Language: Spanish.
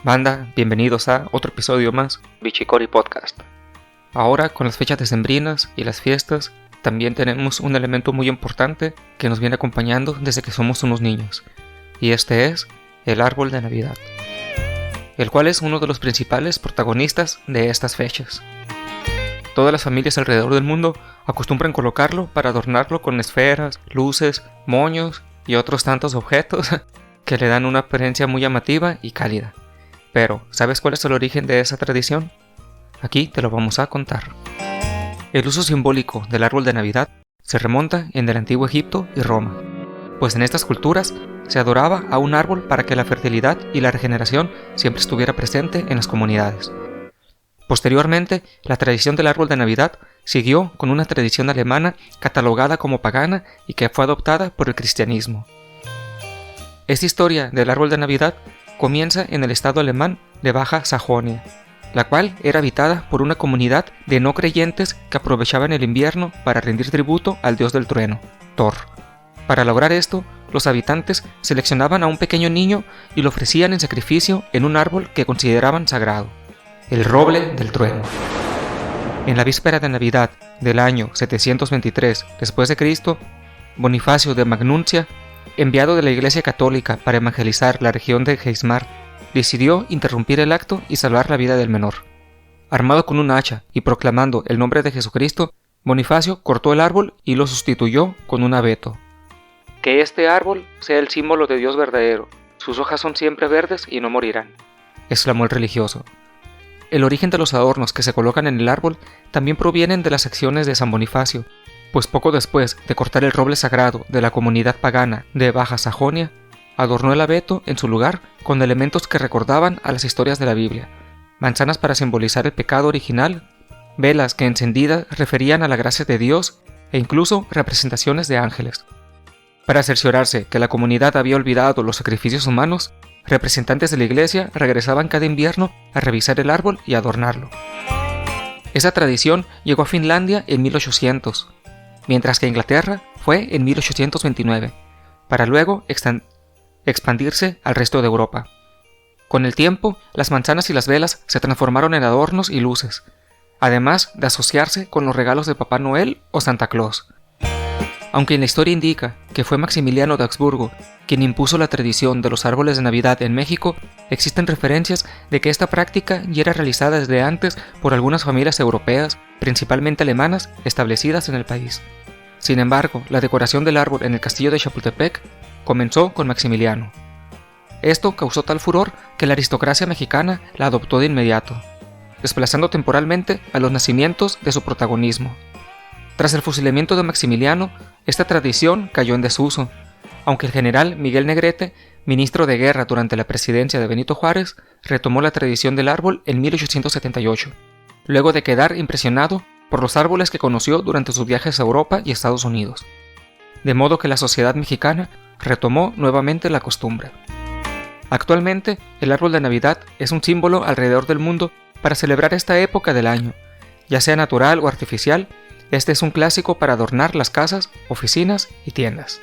Banda, bienvenidos a otro episodio más Bichicori Podcast. Ahora, con las fechas decembrinas y las fiestas, también tenemos un elemento muy importante que nos viene acompañando desde que somos unos niños, y este es el árbol de Navidad, el cual es uno de los principales protagonistas de estas fechas. Todas las familias alrededor del mundo acostumbran colocarlo para adornarlo con esferas, luces, moños y otros tantos objetos que le dan una apariencia muy llamativa y cálida. Pero, ¿sabes cuál es el origen de esa tradición? Aquí te lo vamos a contar. El uso simbólico del árbol de Navidad se remonta en el antiguo Egipto y Roma, pues en estas culturas se adoraba a un árbol para que la fertilidad y la regeneración siempre estuviera presente en las comunidades. Posteriormente, la tradición del árbol de Navidad siguió con una tradición alemana catalogada como pagana y que fue adoptada por el cristianismo. Esta historia del árbol de Navidad comienza en el estado alemán de Baja Sajonia, la cual era habitada por una comunidad de no creyentes que aprovechaban el invierno para rendir tributo al dios del trueno, Thor. Para lograr esto, los habitantes seleccionaban a un pequeño niño y lo ofrecían en sacrificio en un árbol que consideraban sagrado, el roble del trueno. En la víspera de Navidad del año 723 después de Cristo, Bonifacio de Magnuncia, enviado de la Iglesia Católica para evangelizar la región de Geismar, decidió interrumpir el acto y salvar la vida del menor. Armado con un hacha y proclamando el nombre de Jesucristo, Bonifacio cortó el árbol y lo sustituyó con un abeto. Que este árbol sea el símbolo de Dios verdadero, sus hojas son siempre verdes y no morirán, exclamó el religioso. El origen de los adornos que se colocan en el árbol también provienen de las acciones de San Bonifacio, pues poco después de cortar el roble sagrado de la comunidad pagana de Baja Sajonia, adornó el abeto en su lugar con elementos que recordaban a las historias de la Biblia, manzanas para simbolizar el pecado original, velas que encendidas referían a la gracia de Dios e incluso representaciones de ángeles. Para cerciorarse que la comunidad había olvidado los sacrificios humanos, representantes de la iglesia regresaban cada invierno a revisar el árbol y adornarlo. Esa tradición llegó a Finlandia en 1800, mientras que Inglaterra fue en 1829, para luego expandirse al resto de Europa. Con el tiempo, las manzanas y las velas se transformaron en adornos y luces, además de asociarse con los regalos de Papá Noel o Santa Claus. Aunque la historia indica que fue Maximiliano de Habsburgo quien impuso la tradición de los árboles de Navidad en México, existen referencias de que esta práctica ya era realizada desde antes por algunas familias europeas, principalmente alemanas, establecidas en el país. Sin embargo, la decoración del árbol en el castillo de Chapultepec comenzó con Maximiliano. Esto causó tal furor que la aristocracia mexicana la adoptó de inmediato, desplazando temporalmente a los nacimientos de su protagonismo. Tras el fusilamiento de Maximiliano, esta tradición cayó en desuso, aunque el general Miguel Negrete, ministro de guerra durante la presidencia de Benito Juárez, retomó la tradición del árbol en 1878, luego de quedar impresionado por los árboles que conoció durante sus viajes a Europa y Estados Unidos. De modo que la sociedad mexicana retomó nuevamente la costumbre. Actualmente, el árbol de Navidad es un símbolo alrededor del mundo para celebrar esta época del año, ya sea natural o artificial. Este es un clásico para adornar las casas, oficinas y tiendas.